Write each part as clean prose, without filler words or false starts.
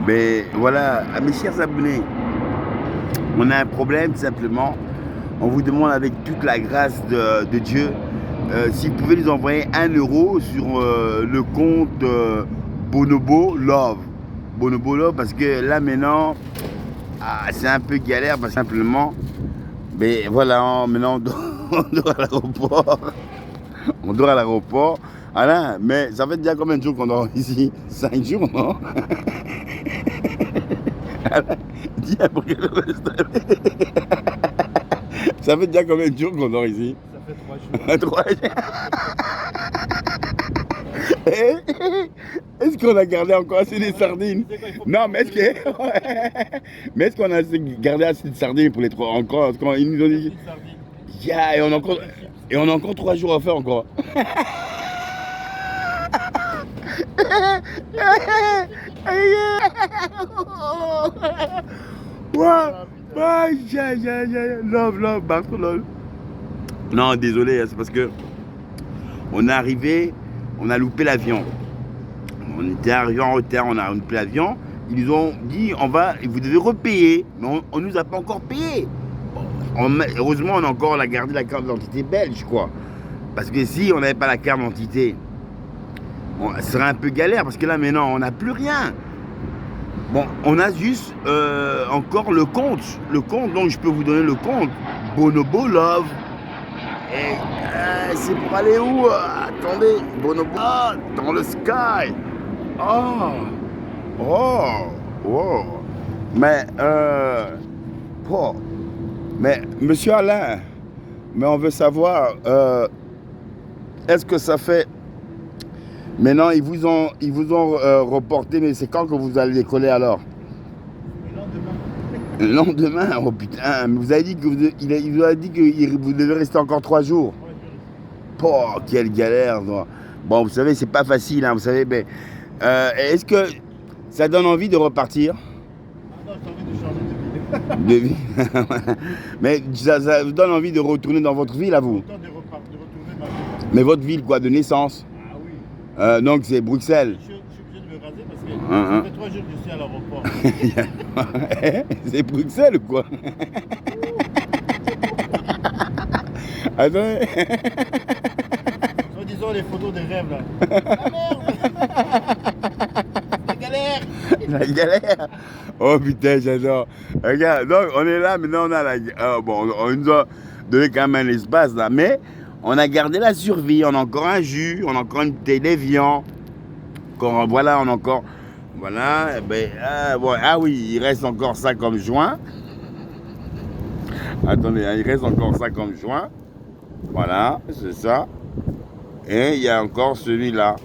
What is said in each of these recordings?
Mais voilà, à mes chers abonnés, on a un problème tout simplement. On vous demande avec toute la grâce de Dieu, si vous pouvez nous envoyer 1 euro sur le compte Bonobo Love. Bonobo Love, parce que là maintenant, c'est un peu galère, parce que simplement, mais voilà, maintenant on dort à l'aéroport. On dort à l'aéroport. Alain, mais ça fait déjà combien de jours qu'on dort ici? 5 jours, non? Alain, dis après le reste. Ça fait déjà combien de jours qu'on dort ici? Ça fait 3 jours. 3 jours. Est-ce qu'on a gardé encore assez de sardines? Non, mais est-ce qu'on a gardé assez de sardines pour les 3 encore? Quand ils nous ont dit. Yeah, et on a encore 3 jours à faire encore. Love, Barcelone. Non, désolé, c'est parce que on est arrivé, on a loupé l'avion. On était arrivé en retard, on a loupé l'avion. Ils nous ont dit, vous devez repayer. Mais on nous a pas encore payé. Heureusement, on a encore gardé la carte d'identité belge, quoi. Parce que si on n'avait pas la carte d'identité, bon, ce serait un peu galère, parce que là, maintenant, on n'a plus rien. Bon, on a juste encore le compte. Le compte, donc je peux vous donner le compte. Bonobo Love. Et c'est pour aller où? Attendez, Bonobo. Dans le sky. Oh. Mais, mais, monsieur Alain, mais on veut savoir, est-ce que ça fait... Maintenant, ils vous ont reporté, mais c'est quand que vous allez décoller alors? Le lendemain. Le lendemain? Oh putain, mais vous avez dit il vous a dit que vous devez rester encore 3 jours. Oh, quelle galère. Bon, vous savez, c'est pas facile, hein, vous savez, mais est-ce que ça donne envie de repartir? Non, j'ai envie de changer de vie. De vie. Mais ça vous donne envie de retourner dans votre ville, à vous? De retourner ma vie. Mais votre ville, quoi, de naissance? Ah oui. Donc c'est Bruxelles. Je suis obligé de me raser parce que ça fait 3 jours que je suis à l'aéroport. C'est Bruxelles ou quoi? Attendez. Soit disons les photos des rêves là. La galère. La galère. Oh putain, j'adore. Regarde, donc on est là, maintenant on a bon, on nous a donné quand même un espace là, mais on a gardé la survie, on a encore un jus, on a encore une bouteille d'évian. Voilà, on a encore... Voilà, oui, il reste encore ça comme joint. Attendez, il reste encore ça comme joint. Voilà, c'est ça. Et il y a encore celui-là.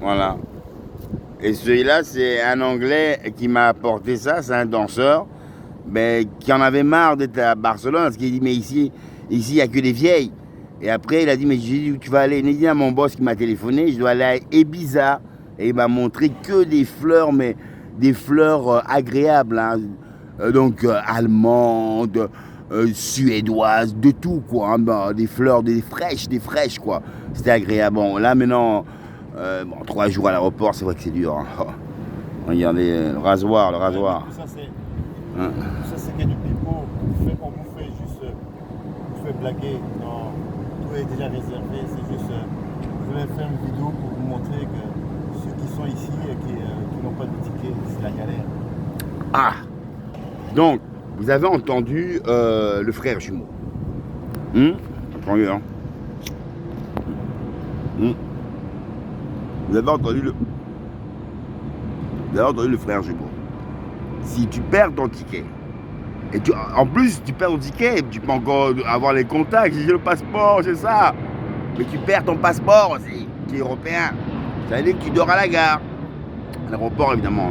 Voilà. Et celui-là, c'est un Anglais qui m'a apporté ça, c'est un danseur, mais qui en avait marre d'être à Barcelone, parce qu'il dit, mais ici, il n'y a que des vieilles. Et après, il a dit, mais j'ai dit, où tu vas aller? Il a dit à mon boss qui m'a téléphoné, je dois aller à Ibiza. Et il m'a montré que des fleurs, mais des fleurs agréables, hein. Donc allemandes, suédoises, de tout, quoi. Hein. Des fleurs, des fraîches, quoi. C'était agréable. Bon, là, maintenant, 3 jours à l'aéroport, c'est vrai que c'est dur. Hein. Oh. Regardez, le rasoir. Tout ça, c'est que du pipeau. On vous fait juste... On vous fait blaguer. Non, tout est déjà réservé. C'est juste... je voulais faire une vidéo pour vous montrer que ceux qui sont ici et qui n'ont pas de ticket, c'est la galère. Ah! Donc, vous avez entendu le frère jumeau. Entendu, hein? Vous avez entendu le frère jumeau. Si tu perds ton ticket, et en plus tu perds ton ticket, tu peux encore avoir les contacts, j'ai le passeport, c'est ça. Mais tu perds ton passeport aussi, qui est européen. Ça veut dire que tu dors à la gare. À l'aéroport, évidemment.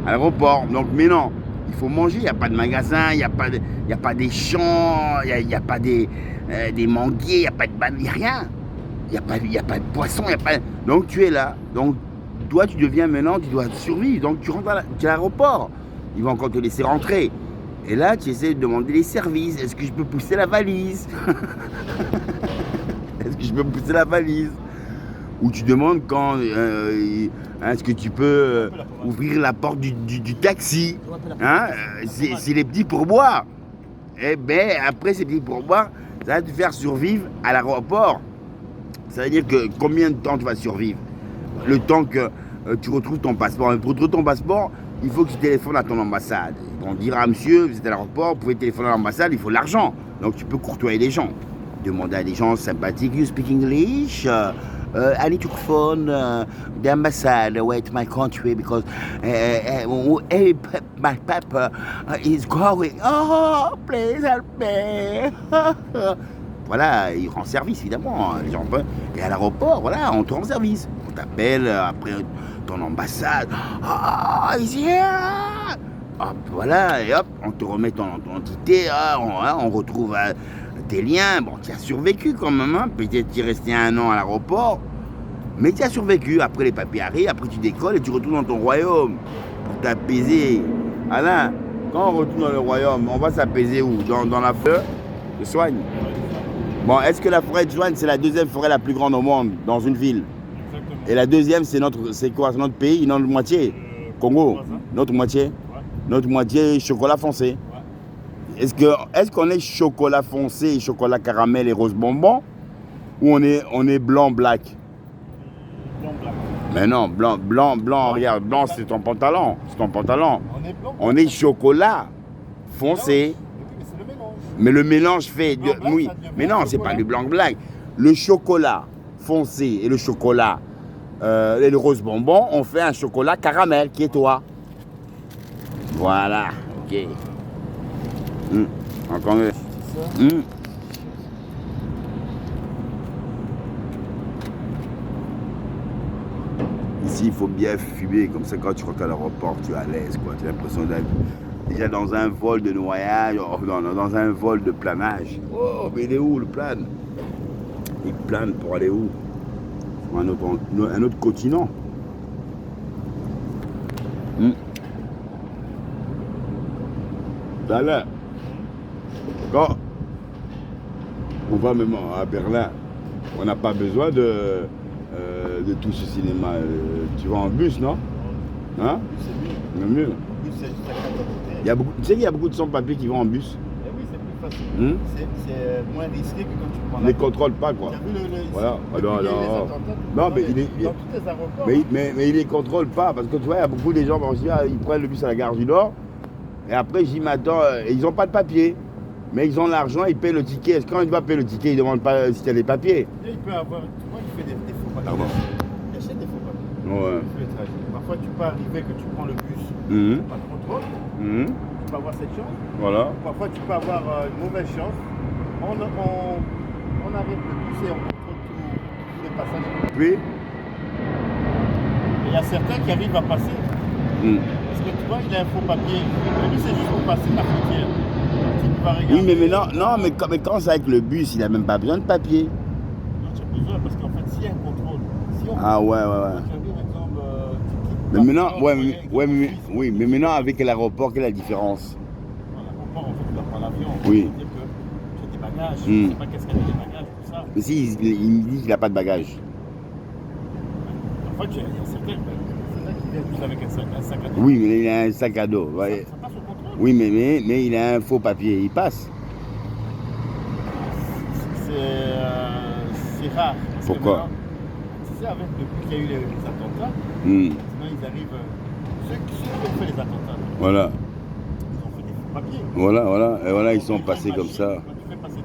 À l'aéroport. Donc, mais non, il faut manger. Il n'y a pas de magasin, il n'y a pas des champs, il n'y a pas des manguiers, il n'y a pas de banane, il n'y a rien. Il n'y a pas de poisson, il n'y a pas... Donc, tu es là. Donc, toi, tu deviens maintenant, tu dois survivre. Donc, tu rentres à l'aéroport. Ils vont encore te laisser rentrer. Et là, tu essaies de demander les services. Est-ce que je peux pousser la valise? Est-ce que je peux pousser la valise? où tu demandes quand est-ce que tu peux ouvrir la porte du taxi. Hein, c'est les petits pourboires. Eh bien, après ces petits pourboires, ça va te faire survivre à l'aéroport. Ça veut dire que combien de temps tu vas survivre? Le temps que tu retrouves ton passeport. Mais pour retrouver ton passeport, il faut que tu téléphones à ton ambassade. On dira, monsieur, vous êtes à l'aéroport, vous pouvez téléphoner à l'ambassade, il faut de l'argent. Donc tu peux courtoyer les gens. Demander à des gens sympathiques, you speak English? I need to phone the ambassade, wait, my country, because my papa is going. Oh, please help me. Voilà, il rend service, évidemment. Les gens peuvent. Et à l'aéroport, voilà, on te rend service. On t'appelle après ton ambassade. Oh, he's here. Hop, voilà, et hop, on te remet ton identité. On retrouve tes liens. Bon, tu as survécu quand même. Hein. Peut-être tu es resté 1 an à l'aéroport. Mais tu as survécu. Après, les papiers arrivent. Après, tu décolles et tu retournes dans ton royaume. Pour t'apaiser. Alain, quand on retourne dans le royaume, on va s'apaiser où? Dans la forêt de Soigne. Bon, est-ce que la forêt de Soigne, c'est la deuxième forêt la plus grande au monde, dans une ville? Exactement. Et la deuxième, c'est quoi? C'est notre pays, notre moitié? Congo, notre moitié? Ouais. Notre moitié chocolat foncé. Ouais. Est-ce qu'on est chocolat foncé, chocolat caramel et rose bonbon? Ou on est blanc, black? Blanc, black. Mais non, blanc, regarde, blanc c'est ton pantalon. C'est ton pantalon. On est blanc. On est chocolat foncé. Mais le mélange fait de. Oui, mais non, c'est pas du blanc black. Le chocolat foncé et le chocolat et le rose bonbon, on fait un chocolat caramel qui est toi. Voilà, ok. Encore mieux. Ici, il faut bien fumer, comme ça quand tu rentres à l'aéroport, tu es à l'aise, quoi. Tu as l'impression d'être déjà dans un vol de noyage, dans un vol de planage. Oh, mais il est où le plane? Il plane pour aller où? Sur un autre continent. Là, quand on va même à Berlin, on n'a pas besoin de tout ce cinéma. Tu vas en bus, non? Hein? C'est mieux. Il y a beaucoup, tu sais qu'il y a beaucoup de sans-papiers qui vont en bus. Eh oui, c'est plus facile. C'est moins risqué que quand tu prends la. Les contrôle pas, quoi. Tu as vu voilà. Non, mais il est dans tous les aéroports. Mais il les contrôle pas parce que tu vois, il y a beaucoup de gens ils prennent le bus à la gare du Nord et après j'y m'attends, ils n'ont pas de papier. Mais ils ont l'argent, ils payent le ticket. Est-ce que quand il va payer le ticket, ils ne demandent pas si tu as des papiers? Et il peut avoir, tu vois, il fait des faux papiers. Pardon. Il achète des faux papiers. Ouais. Parfois, tu peux arriver que tu prends le bus, pas de contrôle. Tu peux avoir cette chance. Voilà. Parfois, tu peux avoir une mauvaise chance. On arrête le bus et on contrôle tous les passages. Oui. Et il y a certains qui arrivent à passer. Parce que tu vois, il a un faux papier. Mais lui, c'est juste pour passer la frontière. Oui, mais quand c'est avec le bus, il n'a même pas besoin de papier. Non, tu as besoin parce qu'en fait, s'il y a un contrôle, mais maintenant, mais maintenant avec l'aéroport, quelle est la différence? L'aéroport, en fait, tu dois prendre l'avion. Oui. C'est-à-dire que tu as des bagages. Je ne sais pas qu'est-ce qu'il y a des bagages, tout ça. Mais si, il me dit qu'il n'a pas de bagages. En fait, il y a certains qui viennent juste avec un sac à dos. Oui, mais il a un sac à dos. Ouais. Ça passe au contrôle. Oui, mais il a un faux papier, il passe. C'est rare. Pourquoi? Tu sais, depuis qu'il y a eu les attentats, maintenant ils arrivent. Ceux qui ont fait les attentats, voilà. Ils ont fait des faux papiers. Voilà. Et voilà, ils sont passés comme ça. Quand tu fais passer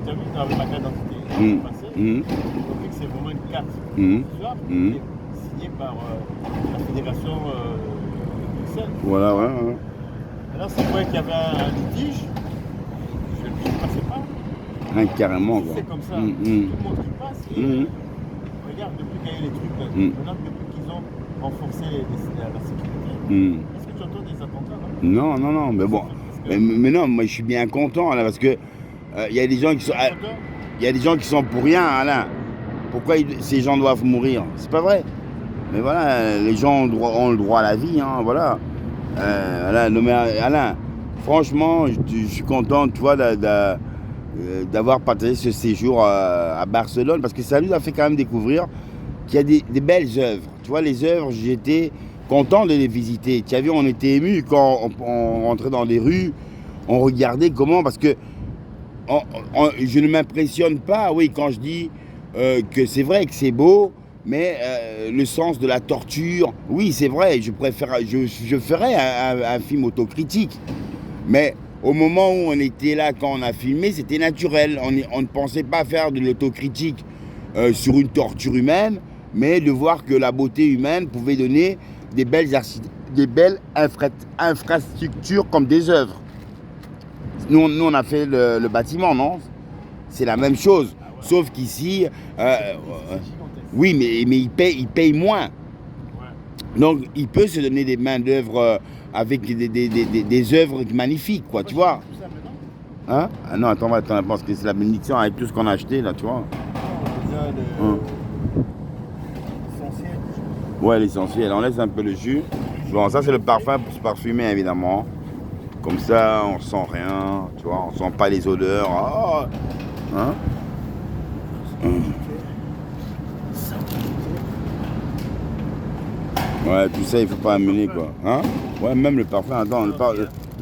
tu as vu, dans ma carte d'identité, donc c'est vraiment une carte. Signée par la fédération Bruxelles. Voilà. Alors, c'est vrai qu'il y avait un litige, je ne passais pas. Carrément, quoi. C'est comme ça. Tout le monde qui passe. Regarde, depuis qu'il y a eu les trucs, maintenant, depuis qu'ils ont renforcé la sécurité, est-ce que tu entends des attentats? Non, mais bon. Mais non, moi je suis bien content, là, parce que il y a des gens qui sont. Il y a des gens qui sont pour rien, Alain. Pourquoi ces gens doivent mourir? C'est pas vrai. Mais voilà, les gens ont le droit à la vie, hein, voilà. Non, mais Alain, franchement, je suis content, tu vois, d'avoir partagé ce séjour à Barcelone, parce que ça nous a fait quand même découvrir qu'il y a des belles œuvres. Tu vois, les œuvres, j'étais content de les visiter. Tu as vu, on était émus quand on rentrait dans les rues, on regardait comment, parce que je ne m'impressionne pas, oui, quand je dis que c'est vrai que c'est beau, mais le sens de la torture, oui, c'est vrai, je ferais un film autocritique. Mais au moment où on était là, quand on a filmé, c'était naturel. On ne pensait pas faire de l'autocritique sur une torture humaine, mais de voir que la beauté humaine pouvait donner des belles infrastructures comme des œuvres. Nous, on a fait le bâtiment, non? C'est la même chose. Ah ouais. Sauf qu'ici, C'est gigantesque. oui, mais il paye moins. Ouais. Donc, il peut se donner des mains d'œuvre avec des œuvres magnifiques, quoi, tu vois. Tout ça maintenant? Hein? Ah non, attends, parce que c'est la bénédiction avec tout ce qu'on a acheté, là, tu vois. Déjà, l'essentiel. Ouais, l'essentiel. On laisse un peu le jus. Bon, ça, c'est le parfum pour se parfumer, évidemment. Comme ça, on sent rien, tu vois, on sent pas les odeurs. Oh, hein? Ouais, tout ça, il faut pas amener, quoi. Hein? Ouais, même le parfum, attends, le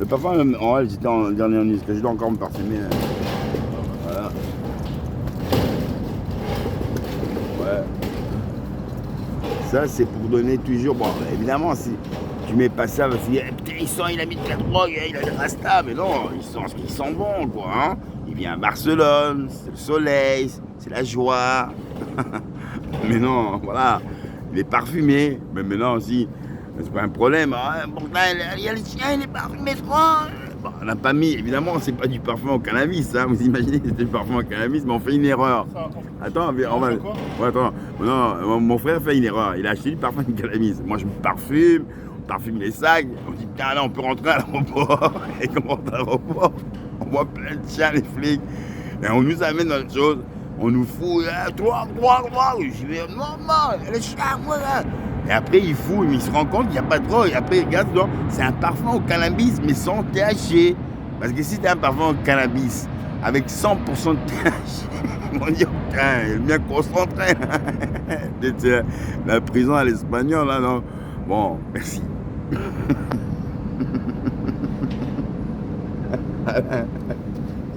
parfum, même, en vrai, j'étais en dernière nuit, parce que je dois encore me parfumer. Voilà. Ouais. Ça, c'est pour donner toujours. Bon, évidemment, si tu mets pas ça, parce que putain, il a mis de la drogue, il a des rastas, mais non, il sent bon, quoi. Hein? Il vient à Barcelone, c'est le soleil, c'est la joie. Mais non, voilà, il est parfumé. Mais maintenant aussi, c'est pas un problème. Ah, pourtant, il y a le chien, il est parfumé trop. Bon, on n'a pas mis, évidemment, c'est pas du parfum au cannabis, hein. Vous imaginez que c'était du parfum au cannabis, mais on fait une erreur. Attends, on va. Ouais, attends. Non, mon frère fait une erreur. Il a acheté du parfum de cannabis. Moi, je me parfume, on parfume les sacs. On dit, putain, là, on peut rentrer à l'aéroport. Et comme on rentre à l'aéroport, on voit plein de chiens, les flics. Et on nous amène dans autre chose. On nous fout, droit. Je dis, non, le chien, moi, là. Et après, il fouille, mais il se rend compte qu'il n'y a pas de drogue. Et après, il regarde, c'est un parfum au cannabis, mais sans THC. Parce que si c'est un parfum au cannabis avec 100% de THC, on dit, putain, il est bien concentré. La prison à l'espagnol, là, non. Bon, merci.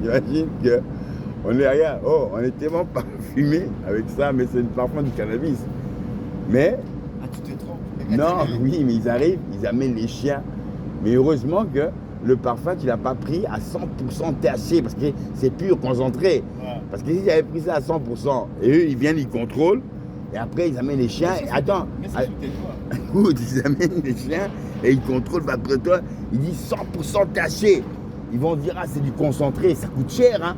J'imagine que on est rien. Oh, on est tellement parfumé avec ça, mais c'est une parfum du cannabis. Mais Ah, tu te trompes. non, oui, mais ils arrivent, ils amènent les chiens. Mais heureusement que le parfum, tu l'as pas pris à 100% THC, parce que c'est pur, concentré. Ouais. Parce que s'ils avaient pris ça à 100%, et eux, ils viennent, ils contrôlent, et après, ils amènent les chiens. Et attends, Mais c'est sous tes doigts. écoute, ils amènent les chiens, et ils contrôlent, bah, après toi, ils disent 100% THC. Ils vont dire, ah, c'est du concentré, ça coûte cher, hein.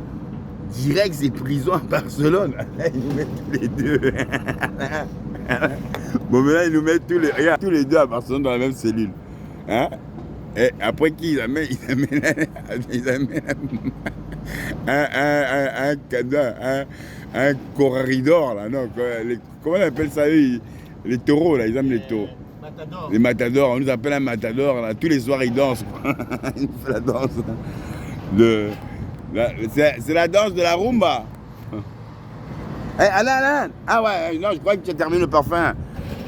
Direct, c'est prison à Barcelone. Là, ils nous mettent tous les deux. Bon, mais là, ils nous mettent tous les deux à Barcelone dans la même cellule. Hein? Et après qui ils amènent un cadeau, un corridor, là, non? Comment on appelle ça, eux? Les taureaux, là, ils amènent les taureaux. Matador. Les matadors, on nous appelle un matador, là. Tous les soirs, ils dansent. Ils nous font la danse. C'est la danse de la rumba. Hey, Alain. Ah ouais, non, je crois que tu as terminé le parfum.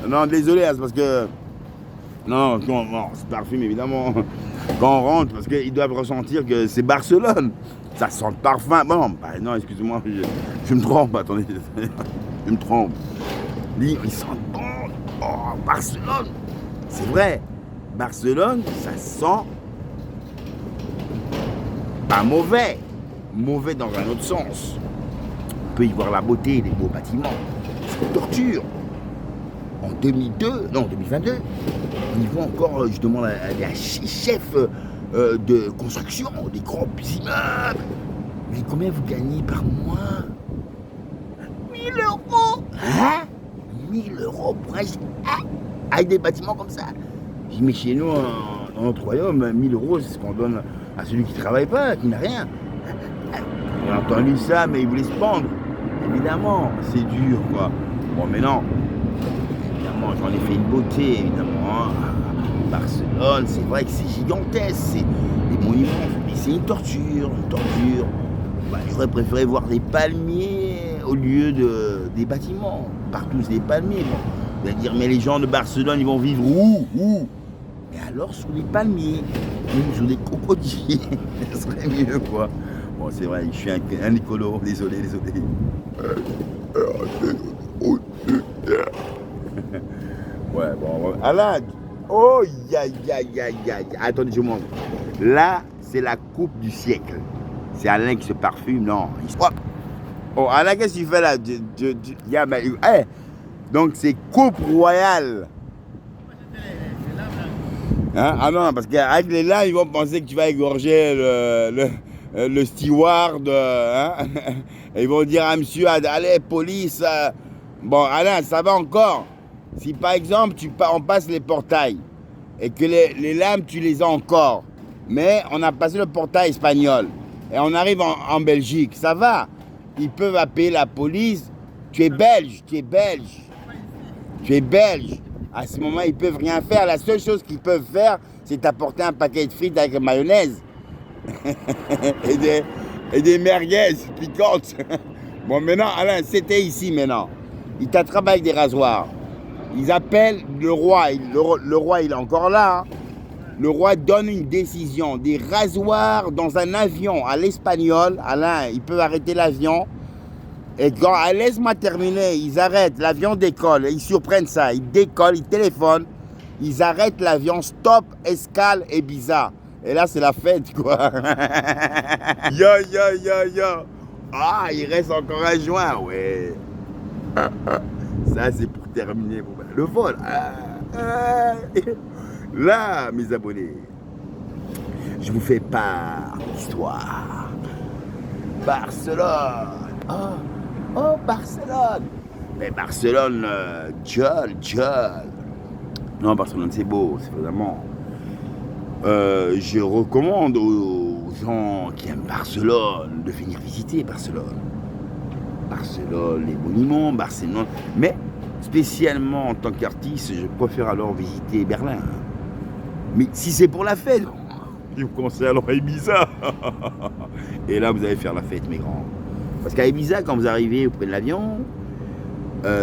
Non, désolé, c'est parce que... Non, c'est parfum, évidemment. Quand on rentre, parce qu'ils doivent ressentir que c'est Barcelone. Ça sent le parfum. Bon, bah, non, excuse-moi, je me trompe, attendez. Je me trompe. Ils sentent bon. Oh, Barcelone. C'est vrai. Barcelone, ça sent... pas mauvais. Mauvais dans un autre sens. On peut y voir la beauté des beaux bâtiments. C'est une torture. En 2022, on y voit encore, je demande à des chefs de construction, des gros immeubles. Mais combien vous gagnez par mois? 1000 euros. Hein? 1000 euros pour avec des bâtiments comme ça. Je dis, mais chez nous, dans notre royaume, 1000 euros, c'est ce qu'on donne à celui qui ne travaille pas, qui n'a rien. On a entendu ça, mais ils voulaient se pendre. Évidemment, c'est dur, quoi. Bon, mais non. Évidemment, j'en ai fait une beauté, évidemment. Hein. Barcelone, c'est vrai que c'est gigantesque. C'est des monuments, mais c'est une torture. j'aurais préféré voir des palmiers au lieu des bâtiments. Partout, c'est des palmiers. Bon. Vous allez dire, mais les gens de Barcelone, ils vont vivre où? Mais alors, sous les palmiers, ou sous des crocodiles, ce serait mieux, quoi. Bon, c'est vrai, je suis un écolo, désolé. Ouais, bon, Alain, oh, attendez, je montre. Là, c'est la coupe du siècle. C'est Alain qui se parfume, non. Oh, Alain, qu'est-ce que tu fais là? Donc, c'est coupe royale. Hein? Ah non, parce qu'avec les lames, ils vont penser que tu vas égorger le steward. Hein? Et ils vont dire à monsieur, allez, police. Bon, Alain, ça va encore. Si par exemple, on passe les portails et que les lames, tu les as encore, mais on a passé le portail espagnol et on arrive en Belgique, ça va. Ils peuvent appeler la police. Tu es belge. À ce moment, ils peuvent rien faire. La seule chose qu'ils peuvent faire, c'est t'apporter un paquet de frites avec mayonnaise et des merguez piquantes. Bon, maintenant, Alain, c'était ici maintenant. Ils t'attrapent avec des rasoirs. Ils appellent le roi. Le roi, il est encore là. Hein. Le roi donne une décision. Des rasoirs dans un avion à l'espagnol. Alain, ils peuvent arrêter l'avion. Et quand, laisse-moi terminer, ils arrêtent, l'avion décolle, ils surprennent ça, ils décollent, ils téléphonent, ils arrêtent l'avion, stop, escale, Ibiza. Et là, c'est la fête, quoi. Yo. Ah, il reste encore un joint, ouais. Ça, c'est pour terminer le vol. Là, mes abonnés, je vous fais part d'histoire. Barcelone. Oh, Barcelone. Mais Barcelone, Jol. Non, Barcelone, c'est beau, c'est vraiment... je recommande aux gens qui aiment Barcelone de venir visiter Barcelone. Barcelone, les monuments, Barcelone. Mais spécialement en tant qu'artiste, je préfère alors visiter Berlin. Mais si c'est pour la fête, je vous conseille alors à Ibiza. Et là, vous allez faire la fête, mes grands. Parce qu'à Ibiza, quand vous arrivez auprès de l'avion,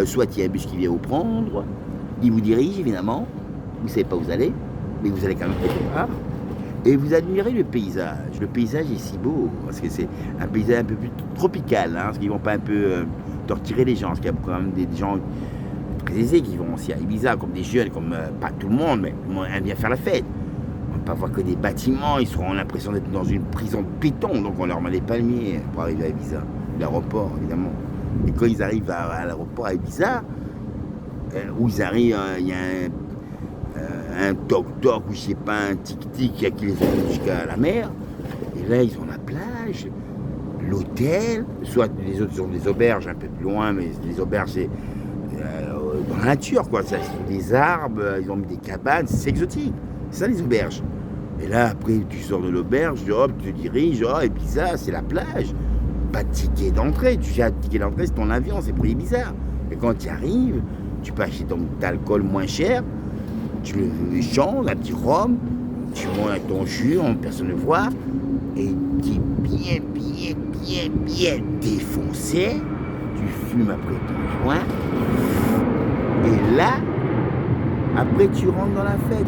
soit il y a un bus qui vient vous prendre, il vous dirige évidemment, vous ne savez pas où vous allez, mais vous allez quand même quelque part, et vous admirez le paysage. Le paysage est si beau, parce que c'est un paysage un peu plus tropical, hein, parce qu'ils ne vont pas un peu torturer les gens, parce qu'il y a quand même des gens très aisés qui vont aussi à Ibiza, comme des jeunes, comme pas tout le monde, mais tout le monde aime bien faire la fête. On ne va pas voir que des bâtiments, ils auront l'impression d'être dans une prison de béton, donc on leur met des palmiers pour arriver à Ibiza. L'aéroport, évidemment. Et quand ils arrivent à l'aéroport à Ibiza, où ils arrivent, il y a un toc-toc, ou je sais pas, un tic-tic qui les emmène jusqu'à la mer. Et là, ils ont la plage, l'hôtel, soit les autres ont des auberges un peu plus loin, mais les auberges, c'est dans la nature, quoi. C'est des arbres, ils ont mis des cabanes, c'est exotique. C'est ça, les auberges. Et là, après, tu sors de l'auberge, hop, tu te diriges, Ibiza, c'est la plage. Pas de ticket d'entrée, tu as le ticket d'entrée, c'est ton avion, c'est pour les bizarres. Et quand tu arrives, tu peux acheter ton alcool moins cher, tu le changes, un petit rhum, tu montes ton jus, personne ne voit, et tu es bien défoncé, tu fumes après ton joint, et là, après tu rentres dans la fête,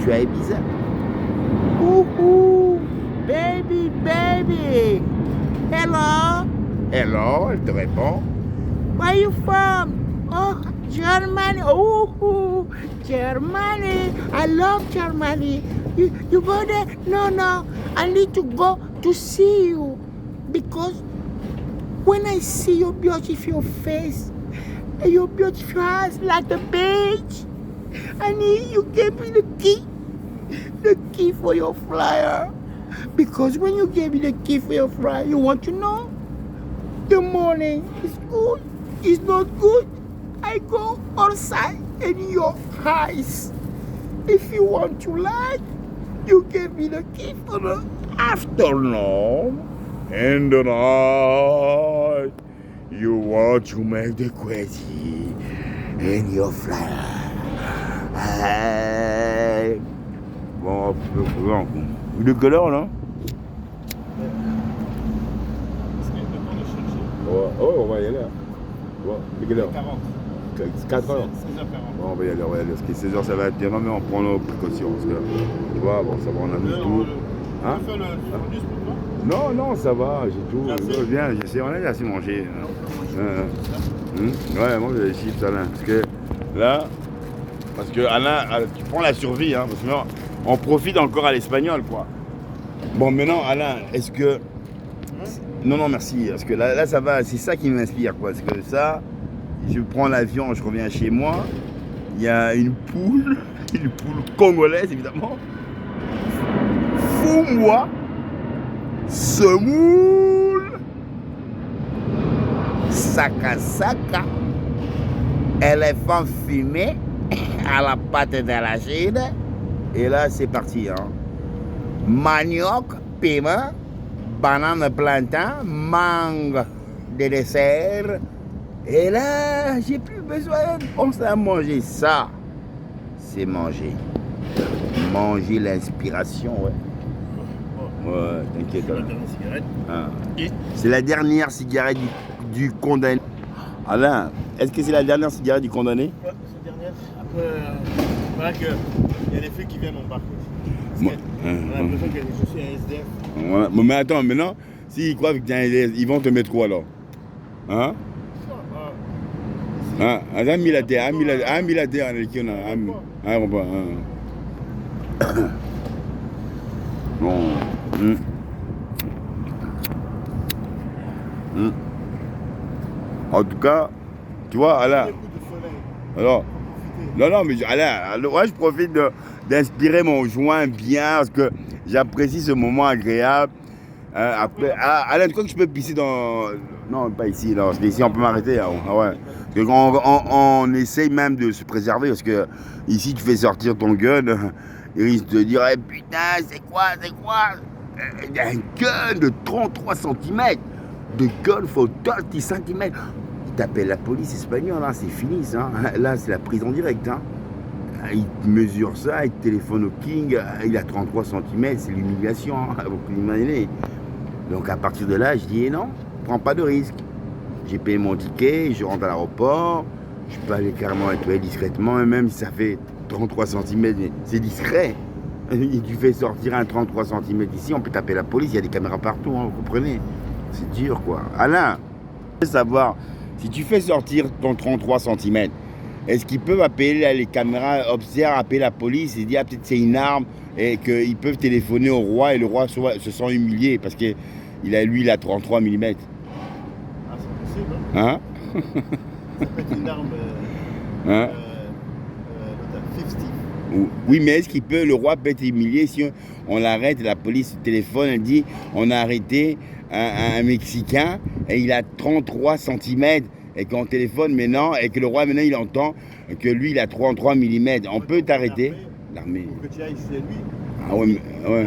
tu as Ibiza. Ouhou, baby. Hello, elle te répond. Where you from? Oh, Germany. Oh, Germany. I love Germany. You go there? No. I need to go to see you. Because when I see your beautiful face and your beautiful eyes like the beach, I need you give me the key for your flyer. Because when you gave me the key for your flyer, you want to know? The morning is good, it's not good. I go outside in your eyes. If you want to lie, you give me the key for the afternoon. In the night, you want to make the crazy in your flyer. Bon, de couleur là. Oh, on va y aller. Hein. Tu vois, c'est quelle heure? 40. 4 heures. 16h40. Bon, on va y aller, on va y aller. Parce que 16 heures, ça va être terminé, mais on prend nos précautions. Parce que, tu vois, bon, ça va, on a mis tout. Hein? Tu fais le bonus pour toi? Non, non, ça va, j'ai tout. T'as assez? Bien, on a assez mangé. Ouais, moi j'ai des chips, Alain. Parce que là, Alain, tu prends la survie, hein, parce que là, on profite encore à l'espagnol, quoi. Bon, maintenant, Alain, est-ce que. Non, non, merci. Parce que là ça va, c'est ça qui m'inspire, quoi. Parce que ça, je prends l'avion, je reviens chez moi, il y a une poule congolaise, évidemment. Fous-moi, semoule, saka, éléphant fumé à la pâte d'arachide. Et là, c'est parti. Hein. Manioc, piment, banane plantain, mangue de dessert. Et là, j'ai plus besoin de penser à manger ça. C'est manger. Manger l'inspiration, ouais. Ouais, t'inquiète. C'est la dernière cigarette. Ah. C'est la dernière cigarette du condamné. Alain, est-ce que c'est la dernière cigarette du condamné? Ouais, c'est la dernière. Après, voilà qu'il y a des filles qui viennent embarquer. On a l'impression que je suis un SDF. Voilà. Mais attends, maintenant, s'ils croient que tu es un SDF, ils vont te mettre quoi alors? Hein? Ah, un militaire, qui on a. Bon. En tout cas, tu vois, Alain. Alors, non, mais Alain, moi je profite d'inspirer mon joint bien parce que j'apprécie ce moment agréable. Après, Alain, tu crois que je peux pisser dans. Non, pas ici, non, parce qu'ici on peut m'arrêter. Hein, ouais. On essaye même de se préserver parce que ici tu fais sortir ton gun, ils risquent de dire hey, putain, c'est quoi Il y a un gun de 33 cm, de gun for 30 cm. Il t'appelle la police espagnole, hein, c'est fini ça. Là, c'est la prison directe. Hein. Il mesure ça, il téléphone au King, il a 33 cm, c'est l'humiliation, hein, vous pouvez imaginer. Donc à partir de là, je dis non, prends pas de risque. J'ai payé mon ticket, je rentre à l'aéroport, je peux aller carrément nettoyer discrètement, et même si ça fait 33 cm, c'est discret. Et tu fais sortir un 33 cm ici, on peut taper la police, il y a des caméras partout, hein, vous comprenez? C'est dur quoi. Alain, je veux savoir, si tu fais sortir ton 33 cm, est-ce qu'ils peuvent appeler les caméras, observent, appeler la police et dire peut-être c'est une arme et qu'ils peuvent téléphoner au roi et le roi se sent humilié parce que lui il a 33 mm. Ah, c'est possible, Hein? Ça peut être une arme. Hein? 50. Oui, mais est-ce qu'il peut, le roi peut être humilié si on l'arrête et la police téléphone, elle dit on a arrêté un Mexicain et il a 33 cm et qu'on téléphone maintenant et que le roi maintenant il entend que lui il a 33 mm. On peut t'arrêter? L'armée. Pour que tu ailles chez lui. Ah ouais, ouais.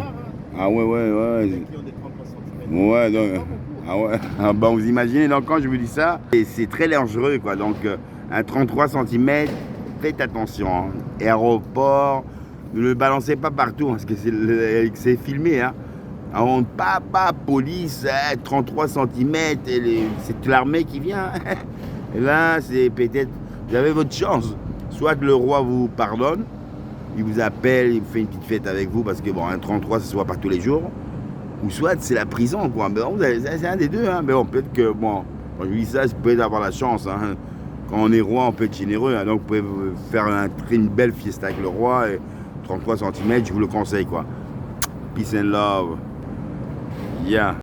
Ah ouais. Qui ont des 33 cm. Ouais, donc, ah ouais. Ah bah vous imaginez, donc quand je vous dis ça, c'est très dangereux quoi. Donc un 33 cm, faites attention. Hein. Aéroport, ne le balancez pas partout parce que c'est filmé. Hein. Alors, pas police, 33 cm, c'est l'armée qui vient. Et là, c'est peut-être, vous avez votre chance. Soit le roi vous pardonne, il vous appelle, il fait une petite fête avec vous parce que bon, un 33, ça se voit pas tous les jours. Ou soit c'est la prison, quoi. Mais bon, c'est un des deux, hein. Mais bon, peut-être que, bon, quand je dis ça, vous pouvez avoir la chance, hein. Quand on est roi, on peut être généreux, hein. Donc vous pouvez faire une belle fiesta avec le roi, et 33 cm, je vous le conseille, quoi. Peace and love. Yeah.